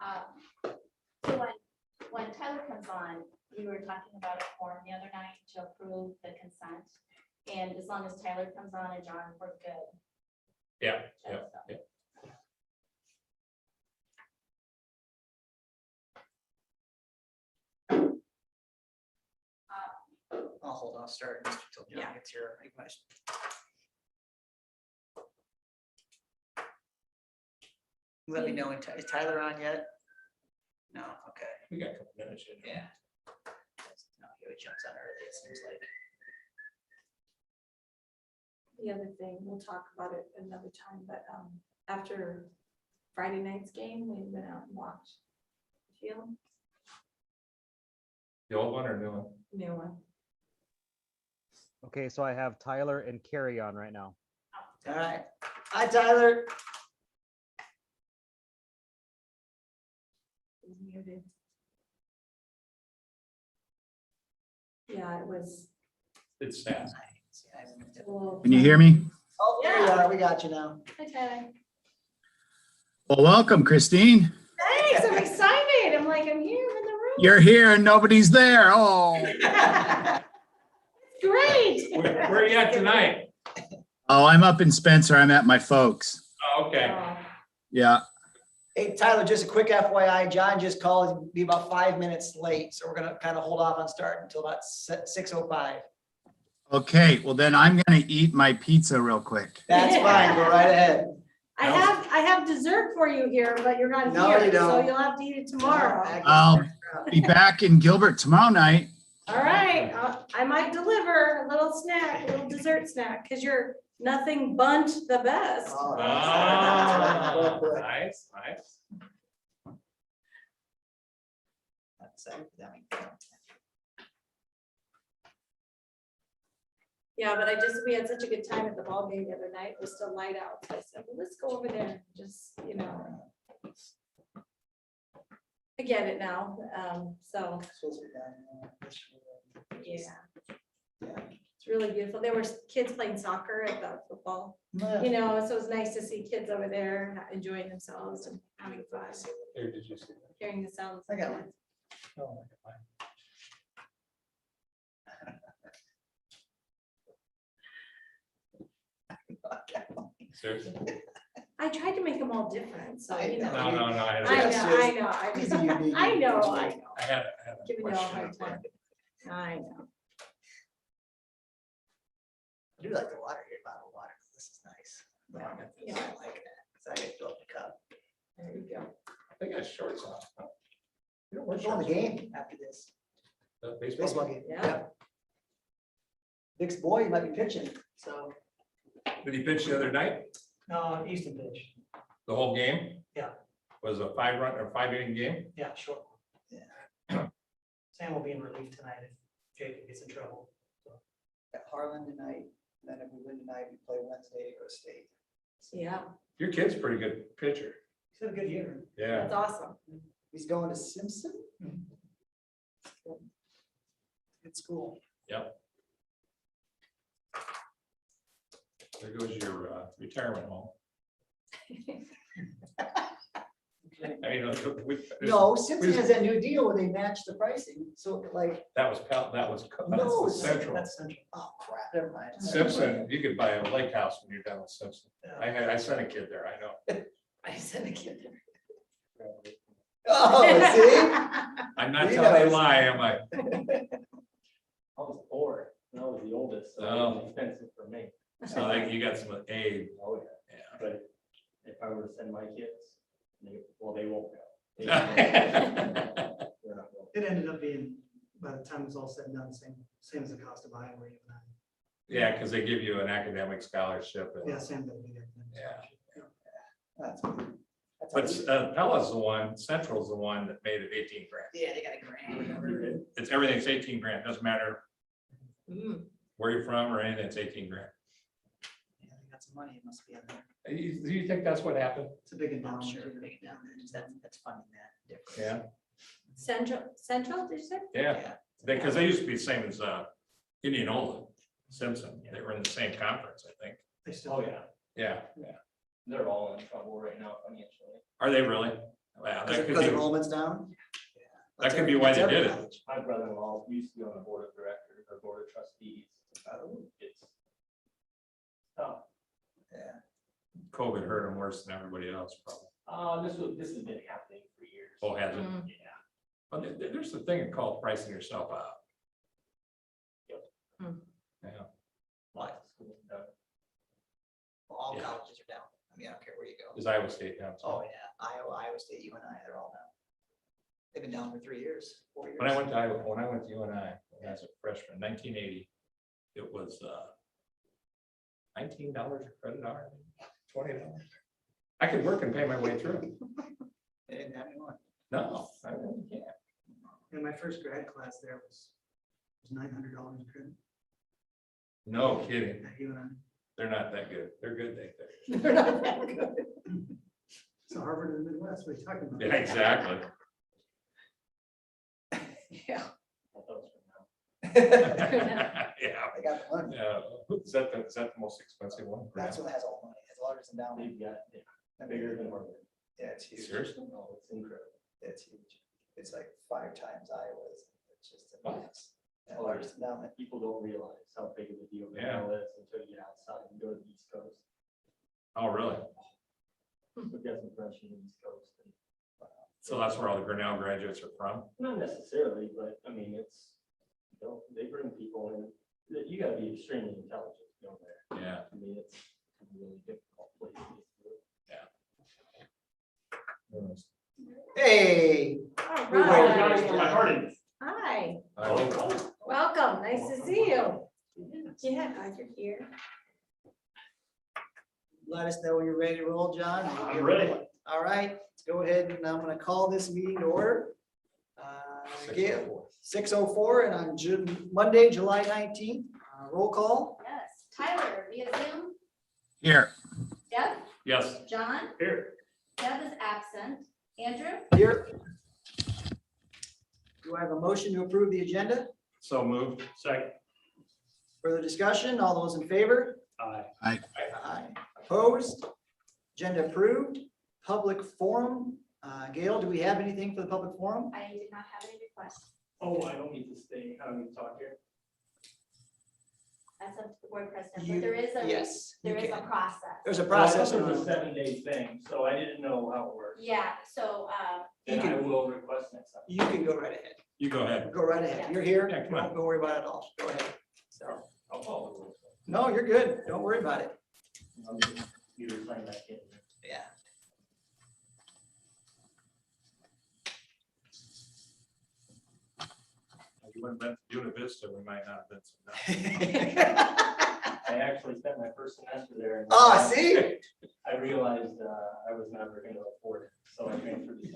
So when Tyler comes on, we were talking about a form the other night to approve the consent. And as long as Tyler comes on and John, we're good. Yeah, So, yeah, so. yeah. I'll hold off starting until John Yeah. gets here. Let me know. Is Tyler on yet? No, okay. We got a couple minutes in. Yeah. No, he always jumps on early, it seems like. The other thing, we'll talk about it another time, but after Friday night's game, we went out and watched the field, The old one or new one? new one. Okay, so I have Tyler and Carrie on right now. All right. Hi, Tyler. He's muted. Yeah, it was. It's sad. Well, Can you hear me? Oh, there you are. We got you now. Hi, Tyler. Well, welcome, Christine. Thanks, I'm excited. I'm like, I'm here in the room. You're here and nobody's there. Oh, Great. Where are you at tonight? oh, I'm up in Spencer. I'm at my folks. Oh, okay. Yeah. Hey, Tyler, just a quick FYI, John just called, he'll be about 5 minutes late, so we're gonna kind of hold off on starting until about 6:05. Okay. Well, then I'm going to eat my pizza real quick. That's fine, go right ahead. I have dessert for you here, but you're not No, here, you don't. so you'll have to eat it tomorrow. I'll be back in Gilbert tomorrow night. All right, I might deliver a little snack, a little dessert snack, because you're nothing but the best. Oh, Ah, that's- nice, nice. Yeah, but we had such a good time at the ball game the other night. It was still light out. So I said, well, let's go over there and just, I get it now. So, Supposed to be done, this year. yeah. It's really beautiful. There were kids playing soccer at the football, Yeah. so it's nice to see kids over there enjoying themselves and having fun, Here, did you see that? hearing the sounds. I got one. Oh, seriously? I tried to make them all different, so, you know. No, no, no. I I know, I He's know. a unique I know, individual. I know. had a Giving you all a hard question. time. I know. I do like the water here, bottled water. This is nice. Yeah. I like that, 'cause I get to fill up the cup. There you go. I think I got shorts on. You don't wear We're going to the shorts. game after this. The Baseball game. Yeah. Dick's boy, he might be pitching, so. Did he pitch the other night? No, Easton pitch. The whole game? Yeah. Was a 5-inning game? Yeah, sure. Yeah. Sam will be in relief tonight if Jacob gets in trouble. At Harlan tonight, and then if we win tonight, we play Wednesday to go to state. Yeah, Your kid's a pretty good pitcher. He's had a good year. Yeah. that's awesome. He's going to Simpson. Mhm. Good school. There goes your retirement home. I mean, No, Simpson has that new deal where they match the pricing, so like, that was No, that's Central. That's central. oh crap, never mind. Simpson, you could buy a lake house when you're done with Simpson. Yeah. I sent a kid there, I know. I sent a kid there. Oh, see? I'm not He telling a knows. lie, am I? I was 4, and I was the oldest, so it Oh. was expensive for me. So like you got some A. Oh, yeah. Yeah. But if I were to send my kids, they won't go. They're not going. It ended up being, by the time it was all said and done, same as the cost of Iowa. Even that. Yeah, because they give you an academic scholarship. and- Yeah, Sam got a big Yeah. That's good. That's But how we- Pella's the one, Central's the one that made it 18 grand. Yeah, they got a grant. It's everything's 18 grand, doesn't matter Mm. where you're from or anything, it's 18 grand. Yeah, they got some money, it must be in there. Do you think that's what happened? It's a big I'm endowment. sure too. they get down there. That's funding that difference. Yeah, Central, did you say? yeah, because they used to be the same as Indianola, Simpson, they were in the same conference, I think. They still. Oh, yeah, Yeah, they're all in trouble right now financially. are they really? Well, Because that could be, enrollment's down? Yeah. That could be why That's they every did it. college. My brother-in-law used to be on the board of directors or board of trustees. Oh, It's tough. yeah. COVID hurt them worse than everybody else probably. This has been happening for years. Oh, has it? Mm. Yeah. But there's a thing called pricing yourself out. Yep. Yeah. Why? Well, all Yeah. colleges are down. I mean, I don't care where you go. Is Iowa State down? too? Oh, yeah. Iowa State, UNI, they're all down. They've been down for 3 years, 4 years. When I went to Iowa, when I went to UNI, as a freshman, 1980, it was $19 a credit hour, $20. I could work and pay my way through. They didn't have anyone. No, I really can't. And my first grad class there was $900 credit. No kidding. at UNI. They're not that good. They're good, they think. They're not that good. So Harvard in the Midwest, what are you talking about? Yeah, exactly. Yeah. I thought it was from now. Yeah. They got the money. Yeah. Is that the most expensive one? That's what has all the money. It's largest endowment. They've got, yeah, bigger than Harvard. Yeah, it's huge. Seriously? Oh, it's incredible. It's huge. It's like 5 times Iowa's. It's just a Wow. mess. Yeah, largest endowment. People don't realize how big of a deal Yeah. Grinnell is until you get outside and go to the East Coast. Oh, really? We've got some friends from the East Coast. And So that's where all the Grinnell graduates are from? not necessarily, but I mean, it's, you know, they bring people in, that you gotta be extremely intelligent to go there. Yeah. I mean, it's a really difficult place to get through. Hey, All We right. My pardon. Hi, Oh, welcome. Nice to see you. Yeah, glad you're here. let us know when you're ready to roll, John. and we'll I'm get ready. rolling. All right, let's go ahead and I'm gonna call this meeting to order. Again, 6:04 and on Monday, July 19th, roll call. Yes, Tyler via Zoom, Here, Deb, yes. John, Here. Deb is absent, Andrew, Here. Do I have a motion to approve the agenda? So moved. Second. Further discussion? All those in favor? Aye. Aye. Opposed? Agenda approved. Public forum. Gail, do we have anything for the public forum? I did not have any requests. Oh, I don't need to stay, I don't need to talk here. That's up to the board president, You- but there is Yes, you there is a can. process. There's a process. Well, I thought around It was it. a 7-day thing, so I didn't know how it worked. Yeah, so, You Then I can, will request next time. you can go right ahead. You go ahead. Go right ahead. You're here. Yeah, come on. Don't worry about it at all. Go ahead. So, I'll follow the rules. no, you're good. Don't worry about it. I'm just, you sign back in. Yeah. If you wouldn't have been doing a Vista, we might not have been. I actually spent my first semester there. and Oh, see? I realized I was never gonna afford it, so I transferred to.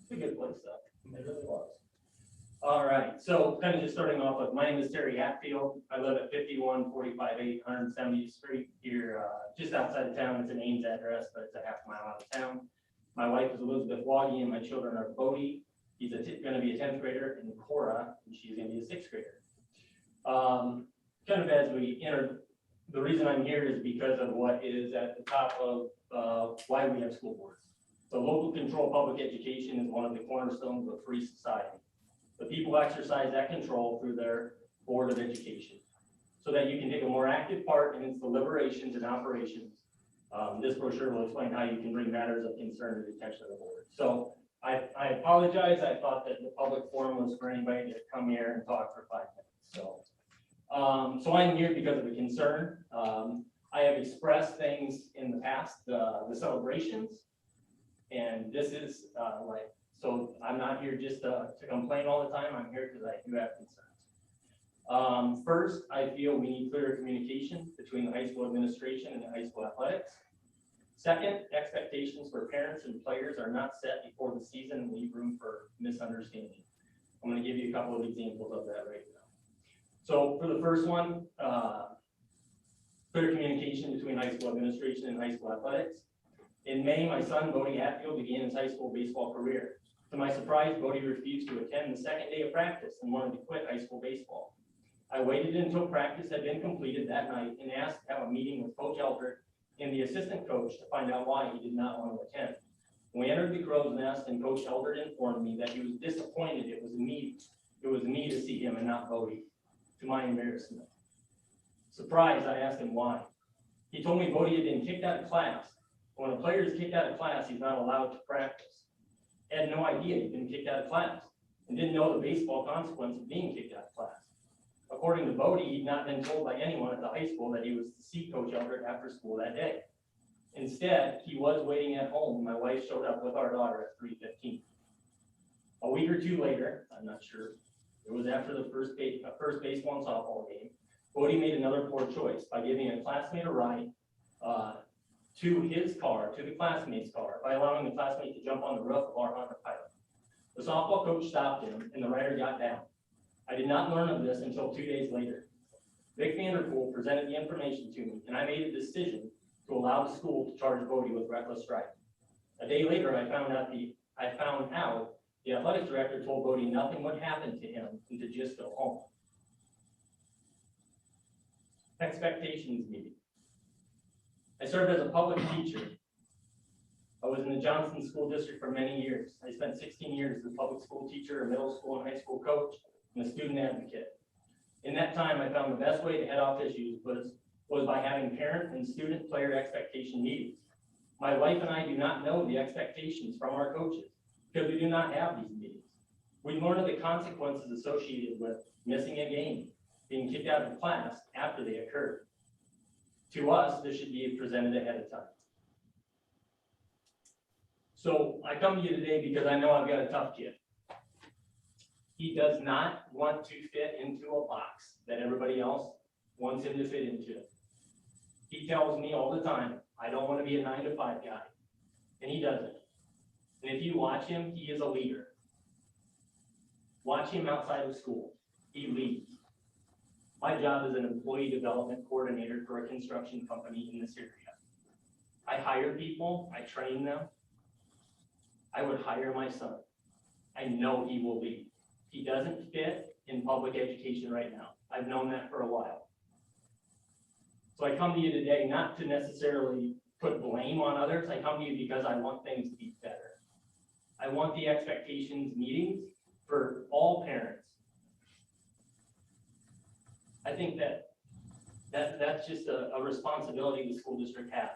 It's a good place though, it really was. All right, so kind of just starting off with, my name is Terry Hatfield. I live at 5145 170th Street here, just outside of town. It's an Ames address, but it's a half mile out of town. My wife is Elizabeth Woggy and my children are Bodie. He's gonna be a 10th grader, and Cora, and she's gonna be a 6th grader. Kind of as we enter, the reason I'm here is because of what is at the top of why we have school boards. So local control public education is one of the cornerstones of a free society. The people exercise that control through their Board of Education, so that you can take a more active part in its deliberations and operations. This brochure will explain how you can bring matters of concern to the attention of the board. So I apologize. I thought that the public forum was for anybody to come here and talk for 5 minutes. So I'm here because of a concern. I have expressed things in the past, the celebrations. And this is so I'm not here just to complain all the time. I'm here because I do have concerns. First, I feel we need clearer communication between the high school administration and the high school athletics. Second, expectations for parents and players are not set before the season and leave room for misunderstanding. I'm going to give you a couple of examples of that right now. So for the first one, clear communication between high school administration and high school athletics. In May, my son, Bodie Hatfield, began his high school baseball career. To my surprise, Bodie refused to attend the second day of practice and wanted to quit high school baseball. I waited until practice had been completed that night and asked to have a meeting with Coach Gilbert and the assistant coach to find out why he did not want to attend. When we entered the crow's nest and Coach Gilbert informed me that he was disappointed it was me to see him and not Bodie, to my embarrassment. Surprised, I asked him why. He told me Bodie had been kicked out of class. When a player is kicked out of class, he's not allowed to practice. I had no idea he'd been kicked out of class and didn't know the baseball consequence of being kicked out of class. According to Bodie, he'd not been told by anyone at the high school that he was to see Coach Gilbert after school that day. Instead, he was waiting at home. My wife showed up with our daughter at 3:15. A week or two later, I'm not sure, it was after the first baseball and softball game, Bodie made another poor choice by giving a classmate a ride to his car, to the classmate's car, by allowing the classmate to jump on the roof of our Honda Pilot. The softball coach stopped him and the rider got down. I did not learn of this until 2 days later. Vic Vanderpool presented the information to me and I made a decision to allow the school to charge Bodie with reckless driving. A day later, I found out the athletic director told Bodie nothing would happen to him and to just go home. Expectations meeting. I served as a public teacher. I was in the Johnson School District for many years. I spent 16 years as a public school teacher, a middle school and high school coach, and a student advocate. In that time, I found the best way to head off issues was by having parent and student player expectation meetings. My wife and I do not know the expectations from our coaches because we do not have these meetings. We learn of the consequences associated with missing a game, being kicked out of class after they occurred. To us, this should be presented ahead of time. So I come to you today because I know I've got a tough kid. He does not want to fit into a box that everybody else wants him to fit into. He tells me all the time, I don't want to be a 9-to-5 guy. And he doesn't. And if you watch him, he is a leader. Watch him outside of school. He leads. My job is an employee development coordinator for a construction company in this area. I hire people, I train them. I would hire my son. I know he will lead. He doesn't fit in public education right now. I've known that for a while. So I come to you today not to necessarily put blame on others. I come to you because I want things to be better. I want the expectations meetings for all parents. I think that's just a responsibility the school district has.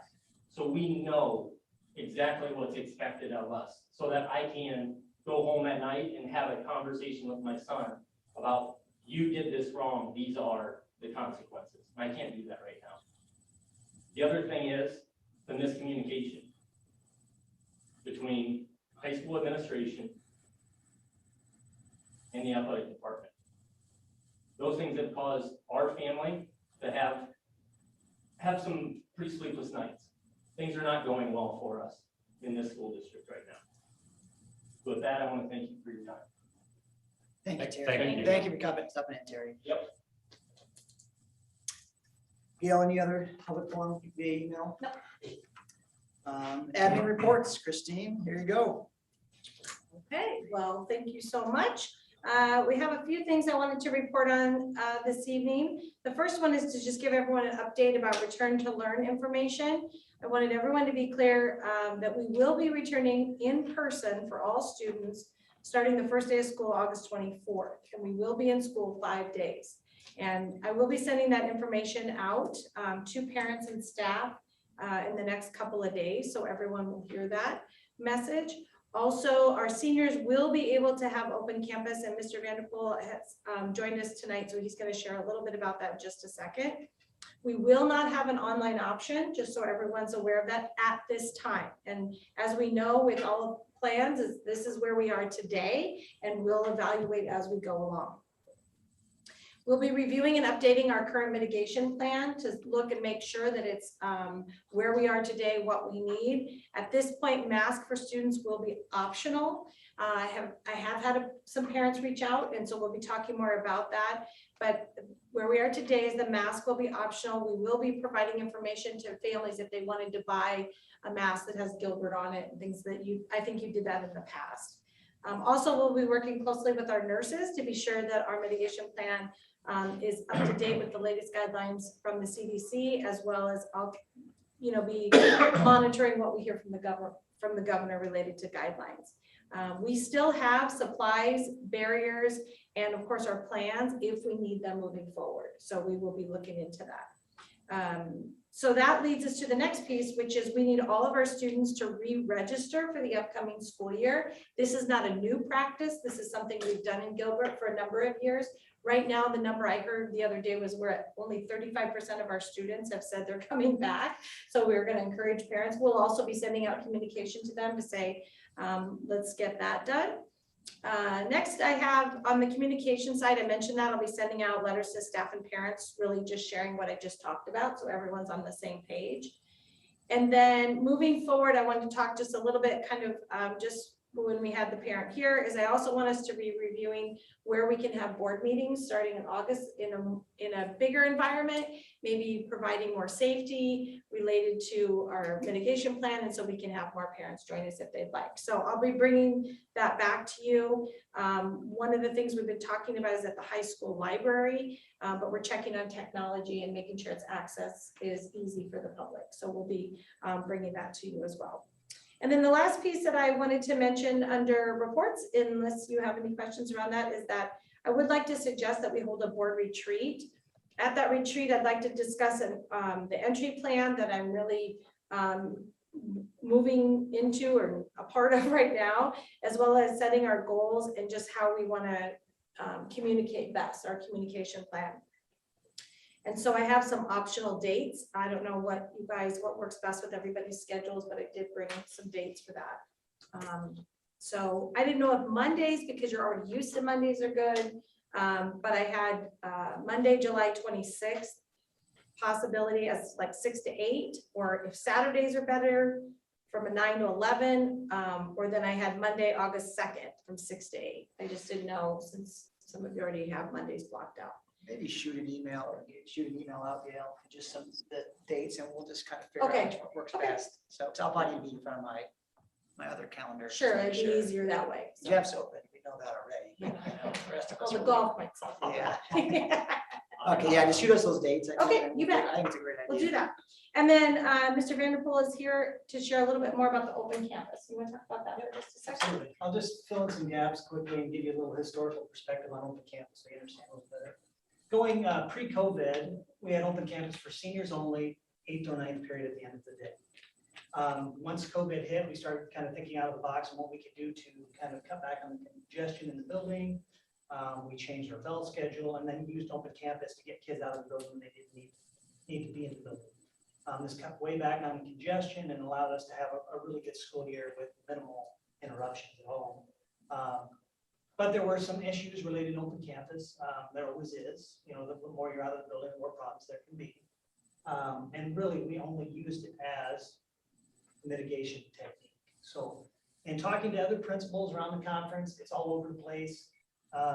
So we know exactly what's expected of us so that I can go home at night and have a conversation with my son about, you did this wrong, these are the consequences. I can't do that right now. The other thing is the miscommunication between high school administration and the athletic department. Those things have caused our family to have some pretty sleepless nights. Things are not going well for us in this school district right now. So with that, I want to thank you for your time. Thank you, Terry. Thank you. Thank you for coming, stepping in, Terry. Yep. Gail, any other public forum via email? No. Admin reports, Christine, here you go. Okay, well, thank you so much. We have a few things I wanted to report on this evening. The first one is to just give everyone an update about return to learn information. I wanted everyone to be clear that we will be returning in person for all students starting the first day of school, August 24th, and we will be in school 5 days. And I will be sending that information out to parents and staff in the next couple of days, so everyone will hear that message. Also, our seniors will be able to have open campus, and Mr. Vanderpool has joined us tonight, so he's going to share a little bit about that in just a second. We will not have an online option, just so everyone's aware of that at this time. And as we know, with all of plans, this is where we are today, and we'll evaluate as we go along. We'll be reviewing and updating our current mitigation plan to look and make sure that it's where we are today, what we need. At this point, masks for students will be optional. I have had some parents reach out, and so we'll be talking more about that. But where we are today is the mask will be optional. We will be providing information to families if they wanted to buy a mask that has Gilbert on it and things that I think you did that in the past. Also, we'll be working closely with our nurses to be sure that our mitigation plan is up to date with the latest guidelines from the CDC, as well as be monitoring what we hear from the governor related to guidelines. We still have supplies, barriers, and of course our plans if we need them moving forward. So we will be looking into that. So that leads us to the next piece, which is we need all of our students to re-register for the upcoming school year. This is not a new practice. This is something we've done in Gilbert for a number of years. Right now, the number I heard the other day was we're at only 35% of our students have said they're coming back. So we're going to encourage parents. We'll also be sending out communication to them to say, let's get that done. Next, I have on the communication side, I mentioned that I'll be sending out letters to staff and parents, really just sharing what I just talked about, so everyone's on the same page. And then moving forward, I wanted to talk just a little bit kind of just when we had the parent here, is I also want us to be reviewing where we can have board meetings starting in August in a bigger environment, maybe providing more safety related to our mitigation plan, and so we can have more parents join us if they'd like. So I'll be bringing that back to you. One of the things we've been talking about is at the high school library, but we're checking on technology and making sure its access is easy for the public. So we'll be bringing that to you as well. And then the last piece that I wanted to mention under reports, unless you have any questions around that, is that I would like to suggest that we hold a board retreat. At that retreat, I'd like to discuss the entry plan that I'm really moving into or a part of right now, as well as setting our goals and just how we want to communicate best, our communication plan. And so I have some optional dates. I don't know what works best with everybody's schedules, but I did bring some dates for that. So I didn't know if Mondays, because you're already used to Mondays, are good. But I had Monday, July 26th, possibility as like 6 to 8, or if Saturdays are better, from a 9 to 11, or then I had Monday, August 2nd from 6 to 8. I just didn't know, since some of you already have Mondays blocked out. Maybe shoot an email out, Gail, just some the dates, and we'll just kind of figure out what works best. So I'll probably be in front of my other calendar. Sure, it'd be easier that way. So. Jeff's open, we know that already. Yeah. The rest of Well, us the are- golf might solve Yeah. it. Okay, yeah, just shoot us those dates. Okay, you bet. I think it's a great idea. We'll do that. And then Mr. Vanderpool is here to share a little bit more about the open campus. You want to talk about that for just a second? Absolutely. I'll just fill in some gaps quickly and give you a little historical perspective on open campus so you understand a little better. Going pre-COVID, we had open campus for seniors only, 8th to 9th period at the end of the day. Once COVID hit, we started kind of thinking out of the box on what we could do to kind of cut back on the congestion in the building. We changed our bell schedule and then used open campus to get kids out of the building when they didn't need to be in the building. This cut way back on congestion and allowed us to have a really good school year with minimal interruptions at all. But there were some issues related to open campus. There always is, the more you're out of the building, the more problems there can be. And really, we only used it as a mitigation technique. So in talking to other principals around the conference, it's all over the place.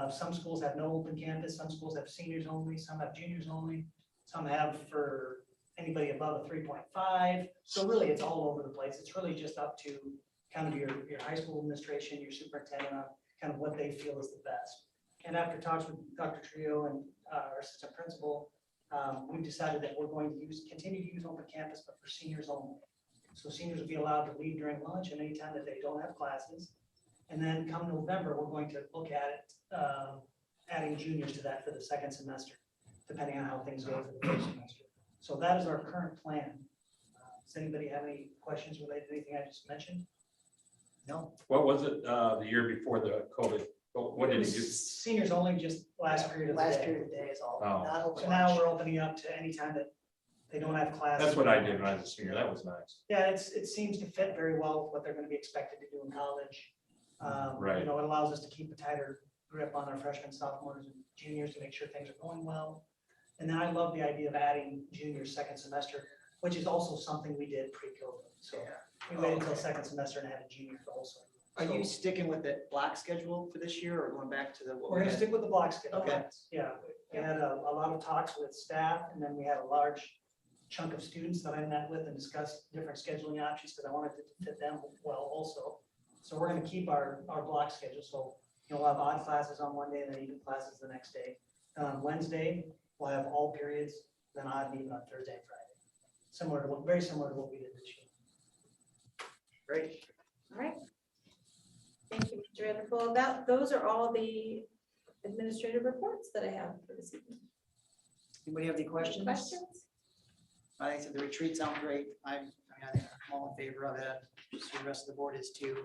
Some schools have no open campus, some schools have seniors only, some have juniors only, some have for anybody above a 3.5. So really, it's all over the place. It's really just up to kind of your high school administration, your superintendent on kind of what they feel is the best. And after talks with Dr. Trio and our assistant principal, we've decided that we're going to continue to use open campus, but for seniors only. So seniors will be allowed to leave during lunch and anytime that they don't have classes. And then come November, we're going to look at it, adding juniors to that for the second semester, depending on how things go for the first semester. So that is our current plan. Does anybody have any questions related to anything I just mentioned? No. What was it, the year before the COVID? What did you do? Seniors only, just last period of the Last day. period of the day is all. Oh. Not open So now lunch. we're opening up to any time that they don't have classes. That's what I did when I was a senior. That was nice. Yeah, it seems to fit very well with what they're going to be expected to do in college. Right. It allows us to keep a tighter grip on our freshmen, sophomores, and juniors to make sure things are going well. And then I love the idea of adding juniors second semester, which is also something we did pre-COVID. So we waited until second semester and added juniors also. Are So you sticking with the block schedule for this year or going back to the? what we're we going to had? stick with the block schedule. Okay. Yeah, we had a lot of talks with staff, and then we had a large chunk of students that I met with and discussed different scheduling options because I wanted to fit them well also. So we're going to keep our block schedule. So we'll have odd classes on one day and then even classes the next day. Wednesday, we'll have all periods, then odd and even on Thursday and Friday. very similar to what we did this year. Great. All right. Thank you, Mr. Vanderpool. Those are all the administrative reports that I have for this evening. Anybody have any questions? Questions? I think the retreat sounds great. I think I'm all in favor of it. Just the rest of the board is too.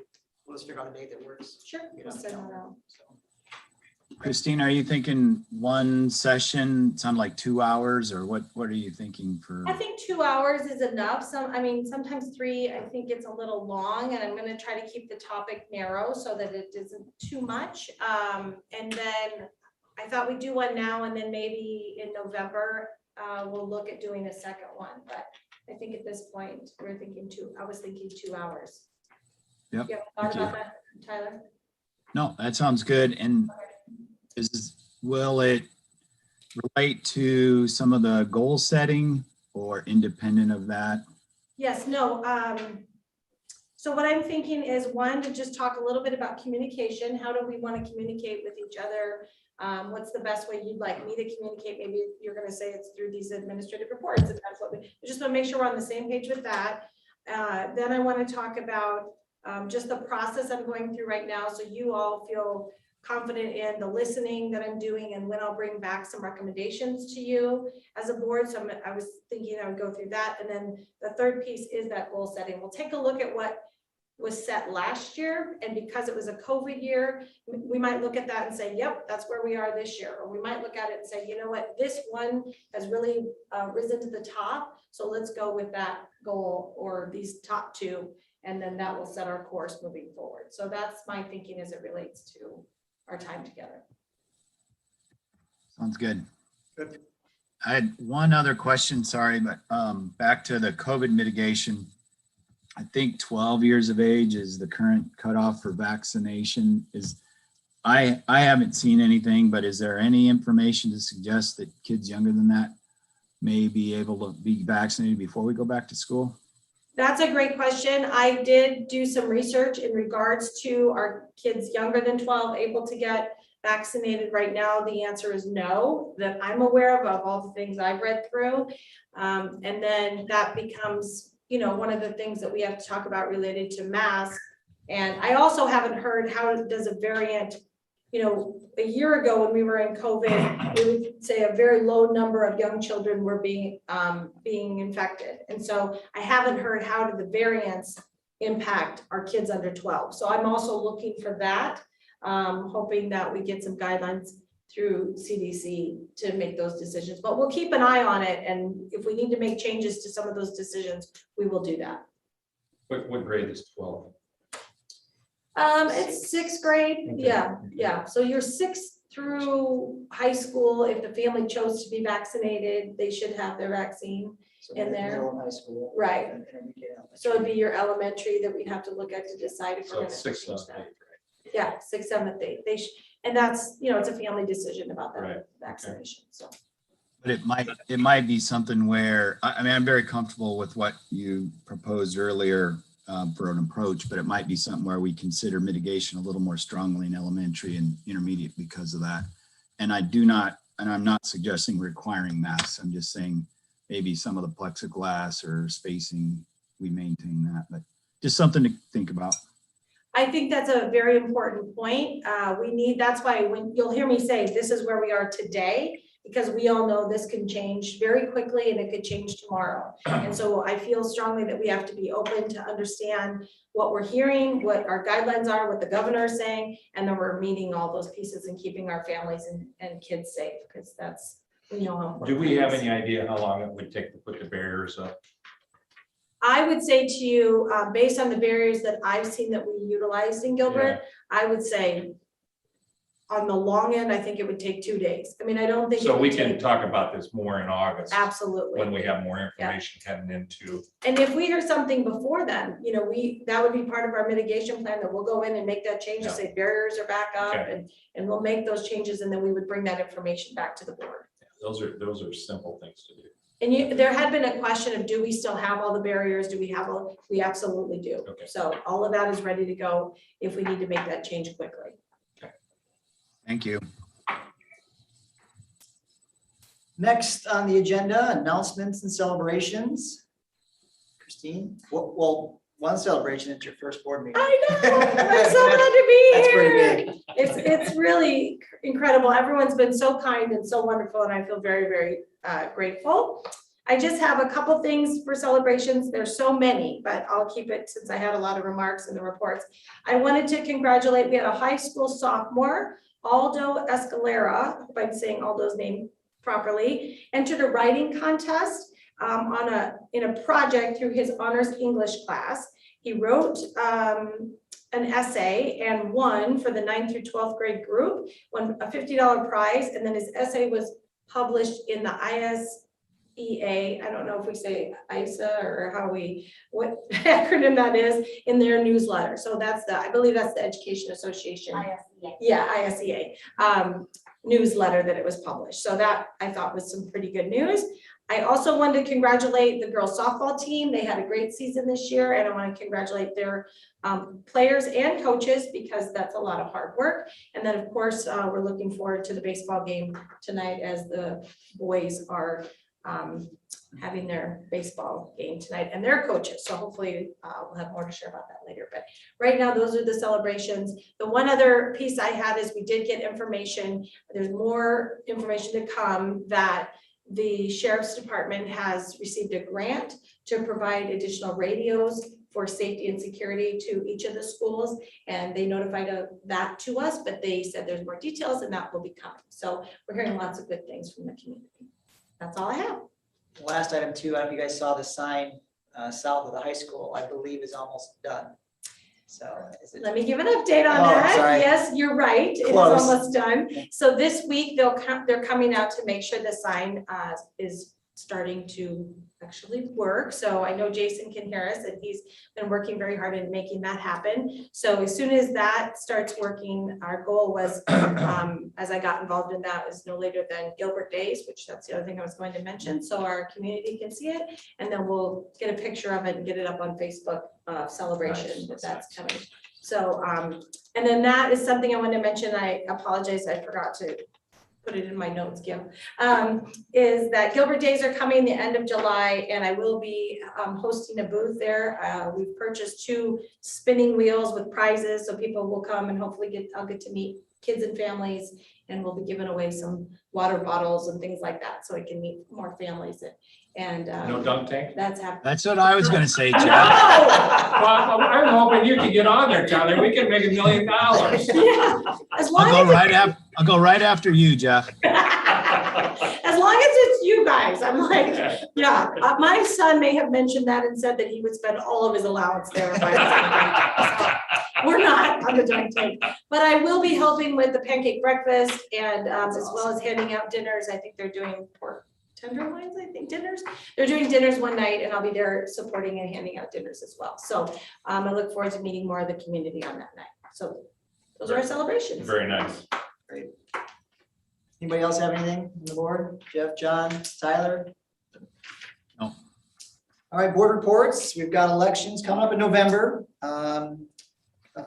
We'll just figure out a date that works. Sure. Get We'll on the send that calendar. out. So, Christine, are you thinking one session, sound like 2 hours, or what are you thinking for? I think 2 hours is enough. Sometimes 3, I think it's a little long, and I'm gonna try to keep the topic narrow so that it isn't too much. And then I thought we'd do one now, and then maybe in November, we'll look at doing a second one. But I think at this point, I was thinking 2 hours. Yep, You have a thank thought about that, Tyler? No, that sounds good. And will it relate to some of the goal setting or independent of that? Yes, no. So what I'm thinking is, one, to just talk a little bit about communication. How do we want to communicate with each other? What's the best way you'd like me to communicate? Maybe you're going to say it's through these administrative reports. And that's what we just want to make sure we're on the same page with that. Then I want to talk about just the process I'm going through right now, so you all feel confident in the listening that I'm doing and when I'll bring back some recommendations to you as a board. So I was thinking I would go through that. And then the third piece is that goal setting. We'll take a look at what was set last year. And because it was a COVID year, we might look at that and say, yep, that's where we are this year. Or we might look at it and say, you know what, this one has really risen to the top. So let's go with that goal or these top 2. And then that will set our course moving forward. So that's my thinking as it relates to our time together. Sounds good. Good. I had one other question, sorry, but back to the COVID mitigation. I think 12 years of age is the current cutoff for vaccination. I haven't seen anything, but is there any information to suggest that kids younger than that may be able to be vaccinated before we go back to school? That's a great question. I did do some research in regards to our kids younger than 12 able to get vaccinated right now. The answer is no, that I'm aware of all the things I've read through. And then that becomes, one of the things that we have to talk about related to masks. And I also haven't heard how does a variant, a year ago when we were in COVID, we would say a very low number of young children were being infected. And so I haven't heard how do the variants impact our kids under 12. So I'm also looking for that, hoping that we get some guidelines through CDC to make those decisions. But we'll keep an eye on it. And if we need to make changes to some of those decisions, we will do that. What grade is 12? It's 6th grade. Okay. Yeah. So you're 6th through high school. If the family chose to be vaccinated, they should have their vaccine. So In there. middle and high school. Right. And intermediate elementary. So it'd be your elementary that we'd have to look at to decide if So we're it's gonna 6th, change 7th, that. 8th grade. Yeah, 6th, 7th, 8th. And that's, it's a family decision about Right. that vaccination. So. But it might be something where, I'm very comfortable with what you proposed earlier for an approach, but it might be something where we consider mitigation a little more strongly in elementary and intermediate because of that. And I'm not suggesting requiring masks. I'm just saying maybe some of the plexiglass or spacing, we maintain that, but just something to think about. I think that's a very important point. That's why when you'll hear me say, this is where we are today, because we all know this can change very quickly and it could change tomorrow. And so I feel strongly that we have to be open to understand what we're hearing, what our guidelines are, what the governor is saying, and then we're meeting all those pieces and keeping our families and kids safe, because we know how important. Do we have that is. any idea how long it would take to put the barriers up? I would say to you, based on the barriers that I've seen that we utilized in Gilbert, I would say on the long end, I think it would take 2 days. I mean, I don't think. So it we would can take- talk about this more in August. Absolutely. When we have more information heading into. And if we hear something before then, that would be part of our mitigation plan, that we'll go in and make that change and say barriers are back up, Okay. and we'll make those changes, and then we would bring that information back to the board. Those are simple things to do. And there had been a question of, do we still have all the barriers? We absolutely do. Okay. So all of that is ready to go if we need to make that change quickly. Thank you. Next on the agenda, announcements and celebrations. Christine. Well, one celebration at your first board meeting. I know, I'm so glad to be That's here. pretty big. It's really incredible. Everyone's been so kind and so wonderful, and I feel very, very grateful. I just have a couple things for celebrations. There's so many, but I'll keep it since I had a lot of remarks in the reports. I wanted to congratulate, we had a high school sophomore, Aldo Escalera, I hope I'm saying Aldo's name properly, entered a writing contest in a project through his honors English class. He wrote an essay and won for the 9th through 12th grade group, won a $50 prize, and then his essay was published in the ISEA, I don't know if we say ISA or what acronym that is, in their newsletter. So that's I believe that's the Education Association. ISEA. Yeah, ISEA newsletter that it was published. So that I thought was some pretty good news. I also wanted to congratulate the girls softball team. They had a great season this year, and I want to congratulate their players and coaches because that's a lot of hard work. And then, of course, we're looking forward to the baseball game tonight as the boys are having their baseball game tonight and their coaches. So hopefully we'll have more to share about that later. But right now, those are the celebrations. The one other piece I had is we did get information. There's more information to come that the Sheriff's Department has received a grant to provide additional radios for safety and security to each of the schools. And they notified that to us, but they said there's more details and that will be coming. So we're hearing lots of good things from the community. That's all I have. Last item too, I don't know if you guys saw the sign south of the high school, I believe is almost done. So is it? Let me give an update on Oh, that. sorry. Yes, you're right. It is Close. almost done. So this week they're coming out to make sure the sign is starting to actually work. So I know Jason can hear us and he's been working very hard in making that happen. So as soon as that starts working, our goal was, as I got involved in that, was no later than Gilbert Days, which that's the other thing I was going to mention. So our community can see it and then we'll get a picture of it and get it up on Facebook celebration that's coming. So, and then that is something I want to mention. I apologize, I forgot to put it in my notes, Gil, is that Gilbert Days are coming the end of July and I will be hosting a booth there. We've purchased 2 spinning wheels with prizes, so people will come and hopefully I'll get to meet kids and families, and we'll be giving away some water bottles and things like that, so I can meet more families and No dunk tank? that's happening. That's what I was gonna say, Jeff. Well, I'm hoping you can get on there, Tyler. We can make $1 million. Yeah, as long I'll go right after you, Jeff. as long as it's you guys, I'm like, yeah, my son may have mentioned that and said that he would spend all of his allowance there. We're not on the dunk tank, but I will be helping with the pancake breakfast and as well as handing out dinners. I think they're doing pork tenderloins, dinners. They're doing dinners one night and I'll be there supporting and handing out dinners as well. So I look forward to meeting more of the community on that night. So those are our celebrations. Very nice. Anybody else have anything on the board? Jeff, John, Tyler? No. All right, board reports. We've got elections coming up in November.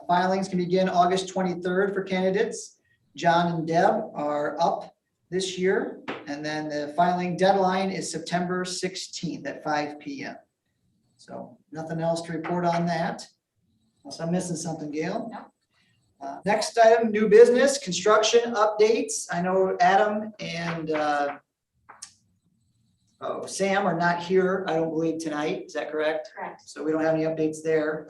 Filings can begin August 23rd for candidates. John and Deb are up this year. And then the filing deadline is September 16th at 5 p.m. So nothing else to report on that. Unless I'm missing something, Gail? No. Next item, new business, construction updates. I know Adam and Sam are not here, I don't believe tonight. Is that correct? Correct. So we don't have any updates there.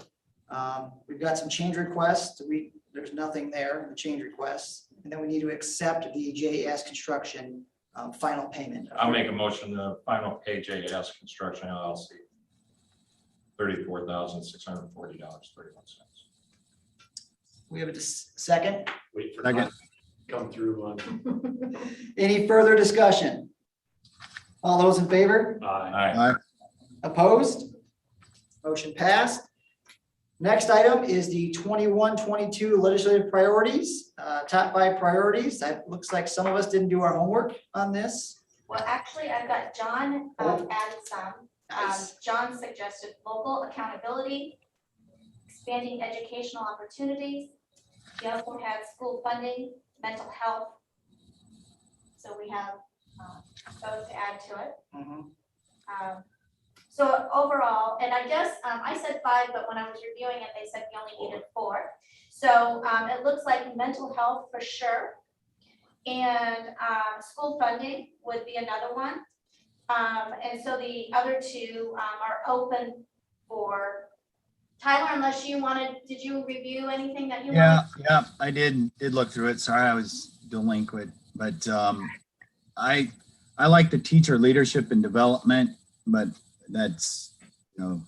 We've got some change requests. There's nothing there, the change requests. And then we need to accept the JS Construction final payment. I'll make a motion to final pay JS Construction LLC. $34,640.31. We have a second. Wait for Second. that to come through on. Any further discussion? All those in favor? Aye. Opposed? Motion passed. Next item is the 21-22 legislative priorities, top 5 priorities. That looks like some of us didn't do our homework on this. Well, actually, I've got John added some. Nice. John suggested local accountability, expanding educational opportunities. He also had school funding, mental health. So we have those to add to it. Mhm. So overall, and I guess, I said 5, but when I was reviewing it, they said we only needed 4. So, it looks like mental health for sure. And, school funding would be another one. And so the other 2, are open for Tyler, unless you wanted, did you review anything that you wanted? Yeah, I did look through it. Sorry, I was delinquent, but I like the teacher leadership and development, but that's, you know,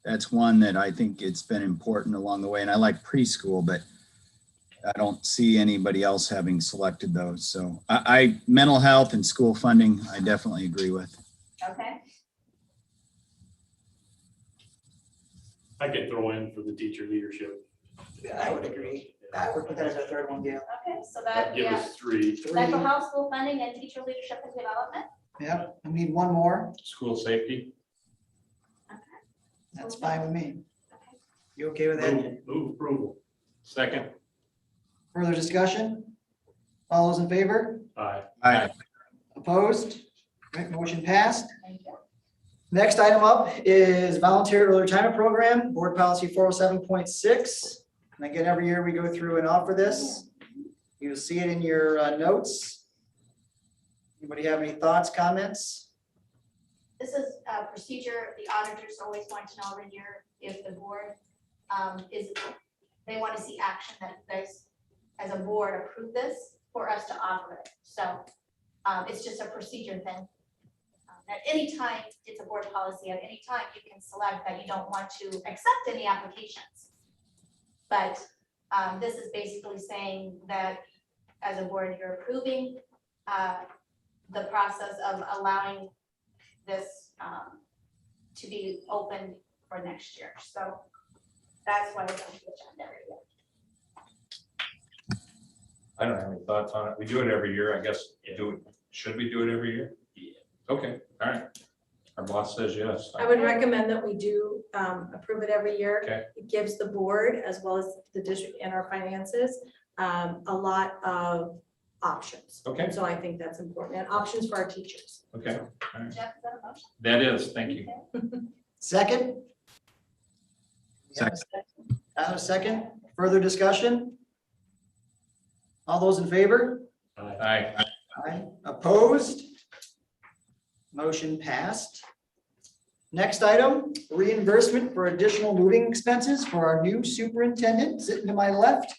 that's one that I think it's been important along the way. And I like preschool, but I don't see anybody else having selected those. So I mental health and school funding, I definitely agree with. Okay, I could throw in for the teacher leadership. Yeah, I would agree. I would put that as our third one, Gail. okay, so that, That'd give yeah, us 3. mental health, school funding, and teacher leadership and development. Yep, we need one more. School safety. That's fine with me. Okay. You okay with that? Move approval. Second. Further discussion? All those in favor? Aye. Aye. Opposed? Right, motion passed. Thank you. Next item up is voluntary early retirement program, board policy 407.6. And again, every year we go through and offer this. You'll see it in your notes. Anybody have any thoughts, comments? This is a procedure the auditors always want to know every year if the board they want to see action that you guys, as a board, approve this for us to offer it. So it's just a procedure thing. At any time, it's a board policy. At any time, you can select that you don't want to accept any applications. But this is basically saying that as a board, you're approving the process of allowing this to be open for next year. So that's why it's on the agenda every year. I don't have any thoughts on it. We do it every year. I guess should we do it every year? Yeah. Okay, all right. Our boss says yes. I would recommend that we do approve it every year. Okay. It gives the board, as well as the district and our finances, a lot of options. Okay. So I think that's important, and options for our teachers. Okay, Jeff, is that a motion? that is, thank you. Okay. Second? Tyler, second. Further discussion? All those in favor? Aye. Aye. Opposed? Motion passed. Next item, reimbursement for additional moving expenses for our new superintendent sitting to my left.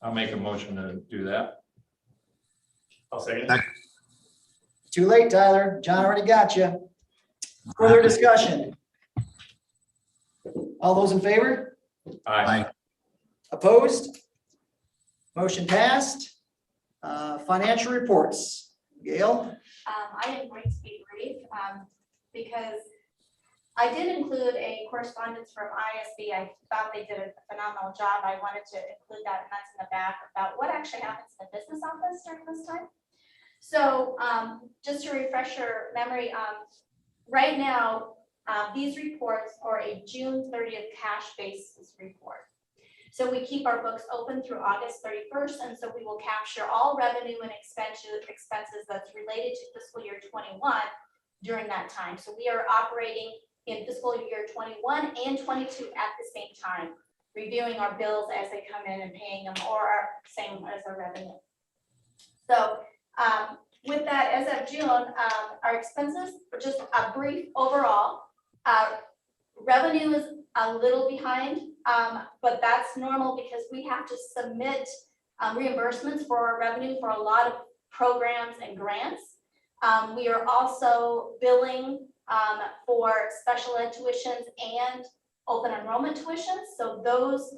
I'll make a motion to do that. I'll second it. Too late, Tyler. John already got you. Further discussion? All those in favor? Aye. Opposed? Motion passed. Financial reports. Gail? I am going to be brief because I did include a correspondence from ISB. I thought they did a phenomenal job. I wanted to include that, and that's in the back about what actually happens in the business office during this time. So just to refresh your memory, right now, these reports are a June 30th cash basis report. So we keep our books open through August 31st, and so we will capture all revenue and expenses that's related to fiscal year 21 during that time. So we are operating in fiscal year 21 and 22 at the same time, reviewing our bills as they come in and paying them, or same as our revenue. So with that, as of June, our expenses were just a brief overall. Revenue is a little behind, but that's normal because we have to submit reimbursements for our revenue for a lot of programs and grants. We are also billing for special ed tuitions and open enrollment tuitions. So those,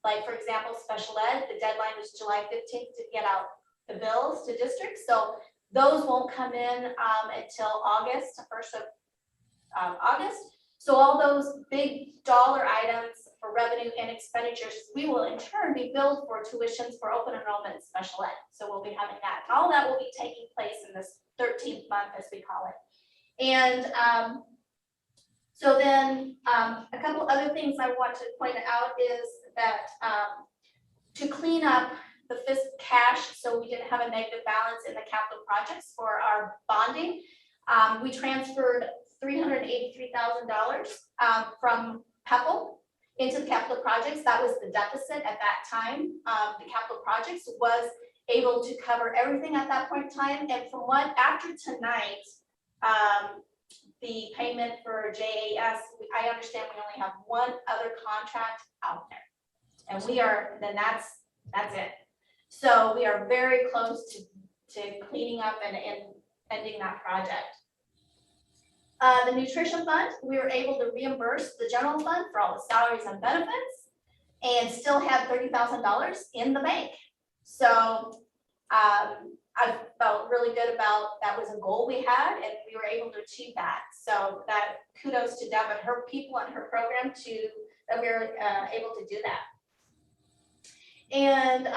like for example, special ed, the deadline was July 15th to get out the bills to districts. So those won't come in until August, 1st of August. So all those big dollar items for revenue and expenditures, we will in turn be billed for tuitions for open enrollment and special ed. So we'll be having that. All that will be taking place in this 13th month, as we call it. And so then a couple other things I want to point out is that to clean up the cash so we didn't have a negative balance in the capital projects for our bonding, We transferred $383,000 from PEPAL into the capital projects. That was the deficit at that time. The capital projects was able to cover everything at that point in time. And from what, after tonight, the payment for JAS, I understand we only have one other contract out there. And we are, then that's it. So we are very close to cleaning up and ending that project. The nutrition fund, we were able to reimburse the general fund for all the salaries and benefits and still have $30,000 in the bank. So I felt really good about, that was a goal we had and we were able to achieve that. So that kudos to Deb and her people and her program that we were able to do that. And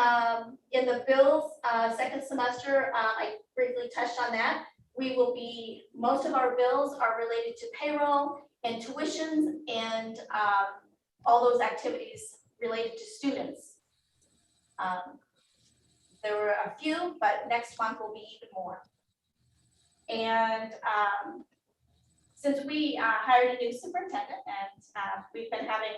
in the bills, second semester, I briefly touched on that. We will be, most of our bills are related to payroll and tuitions and all those activities related to students. There were a few, but next month will be even more. And since we hired a new superintendent and we've been having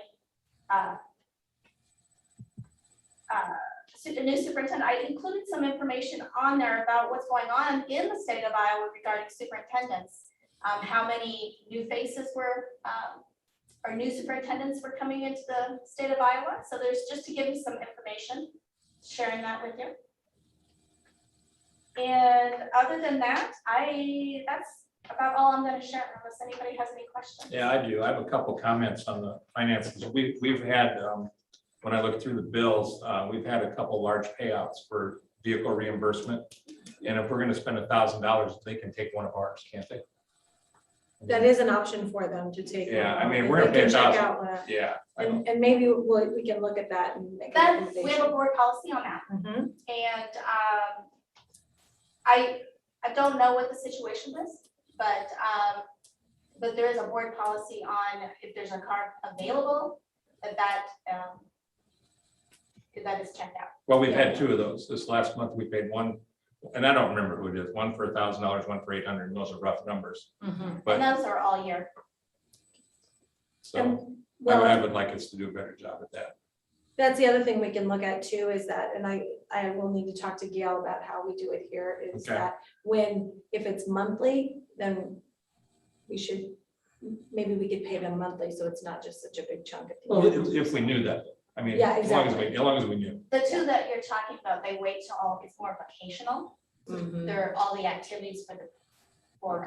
a new superintendent, I included some information on there about what's going on in the state of Iowa regarding superintendents. How many new faces were, or new superintendents were coming into the state of Iowa. So there's just to give you some information, sharing that with you. And other than that, that's about all I'm going to share unless anybody has any questions. Yeah, I do. I have a couple comments on the finances. We've had, when I look through the bills, we've had a couple large payouts for vehicle reimbursement. And if we're going to spend $1,000, they can take one of ours, can't they? That is an option for them to take. Yeah, I mean, and we're they gonna pay can check 1,000. out that. Yeah. I know. And maybe we can look at that and make a That, we have a recommendation. board policy on that. Mhm. And I don't know what the situation is, but there is a board policy on if there's a car available, that is checked out. Well, we've had two of those. This last month, we paid one, and I don't remember who it is, one for $1,000, one for 800, and those are rough numbers. Mhm. But And those are all year. so Well, I would like us to do a better job at that. that's the other thing we can look at too, is that, and I will need to talk to Gail about how we do it here, is Okay. that if it's monthly, then maybe we could pay them monthly, so it's not just such a big chunk at the Well, end. if we knew that, I mean, Yeah, as long exactly. as we knew. The two that you're talking about, they wait till all, it's more vocational. Mhm. They're all the activities for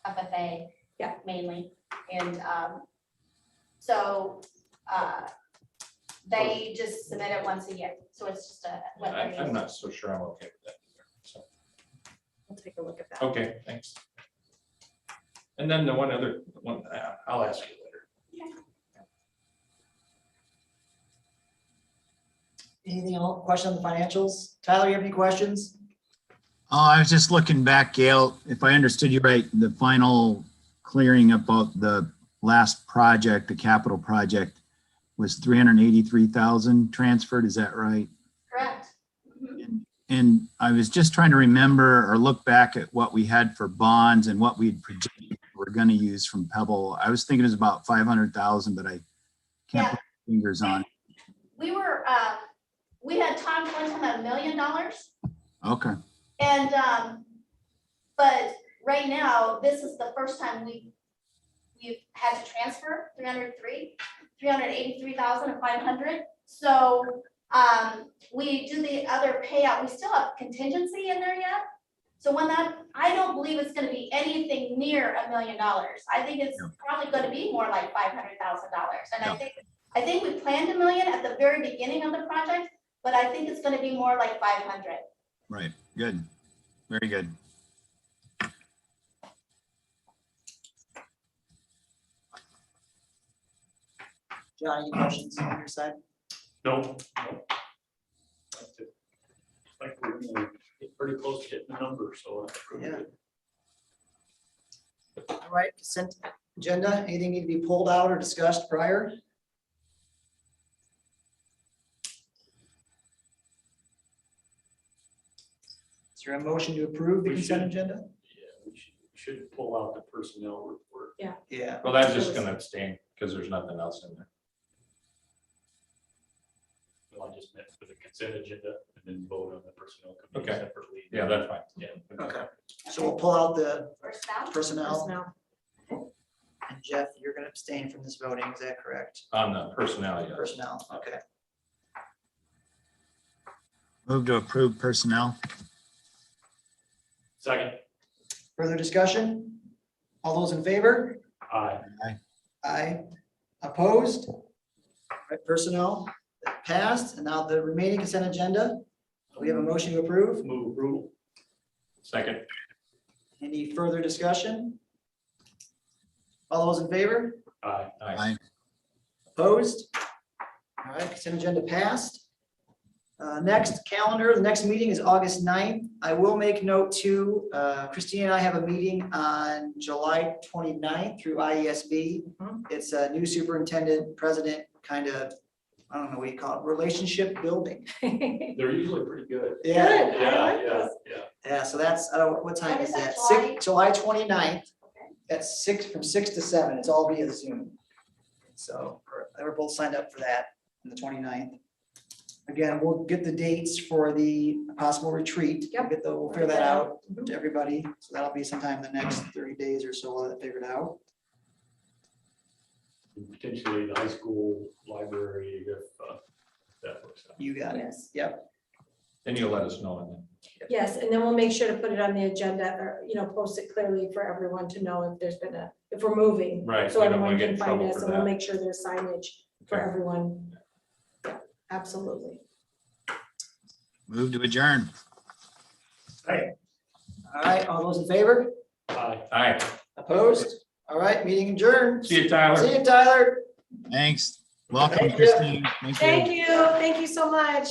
FFA. Yeah. Mainly, and so they just submit it once a year, so it's just what they're I'm using. not so sure I'm okay with that. So, We'll take a look at that. okay, thanks. And then the one, I'll ask you later. Anything else? Question on the financials? Tyler, you have any questions? Oh, I was just looking back, Gail, if I understood you right, the final clearing about the last project, the capital project, was 383,000 transferred, is that right? Correct. Mhm. And I was just trying to remember or look back at what we had for bonds and what we'd projected we're gonna use from Pebble. I was thinking it was about 500,000, but I can't Yeah. put my fingers on it. We had talked one time at $1 million, Okay, and but right now, this is the first time we've had to transfer 383,500. So we do the other payout. We still have contingency in there yet. So I don't believe it's going to be anything near $1 million. I think it's probably going to be more like $500,000. And Yeah. I think we planned $1 million at the very beginning of the project, but I think it's going to be more like 500. right, good, very good. John, any questions on your side? No. Like we're gonna get pretty close to hitting the number, so. that's pretty Yeah. good. All right, consent agenda, anything need to be pulled out or discussed prior? Is there a motion to approve the We consent should. agenda? Yeah, we should pull out the personnel report. Yeah, Well, that's just gonna abstain because there's nothing else in there. Well, I just meant for the consent agenda and then vote on the personnel committee Okay. separately. Yeah, that's fine. Yeah. okay. So we'll pull out the Personnel? personnel. Personnel. And Jeff, you're gonna abstain from this voting, is that correct? On the personnel, yes. Personnel, okay. Move to approve personnel. Second, Further discussion? All those in favor? aye. Aye. Opposed? All right, personnel that passed, and now the remaining consent agenda. We have a motion to approve. Move approval. Second, Any further discussion? All those in favor? Aye. aye. Opposed? All right, consent agenda passed. Next calendar, the next meeting is August 9th. I will make note too, Christine and I have a meeting on July 29th through IESB. Mhm. It's a new superintendent, president, kind of, I don't know what you call it, relationship building. They're usually pretty good. Yeah, Good. I Yeah, like yeah, this. yeah. yeah, so that's, what time When is is that, that? July 29th. Okay. At 6, from 6 to 7. It's all via Zoom. So we're both signed up for that on the 29th. Again, we'll get the dates for the possible retreat. Yep. We'll figure that out Mhm. to everybody. So that'll be sometime in the next 30 days or so. We'll have it figured out. And potentially the high school library if that works out. You got it. Yes, Yep. Then you'll let us know. And then yes, and then we'll make sure to put it on the agenda or, post it clearly for everyone to know if there's been if we're moving. Right, So we don't everyone wanna get can in find trouble us for and we'll that. make sure there's signage for Okay. everyone. Yeah, absolutely. Move to adjourn. All right, all those in favor? Aye. Aye. Opposed? All right, meeting adjourned. See you, Tyler. See you, Tyler. Thanks. Welcome, Thank you. Christine. Thank you so much.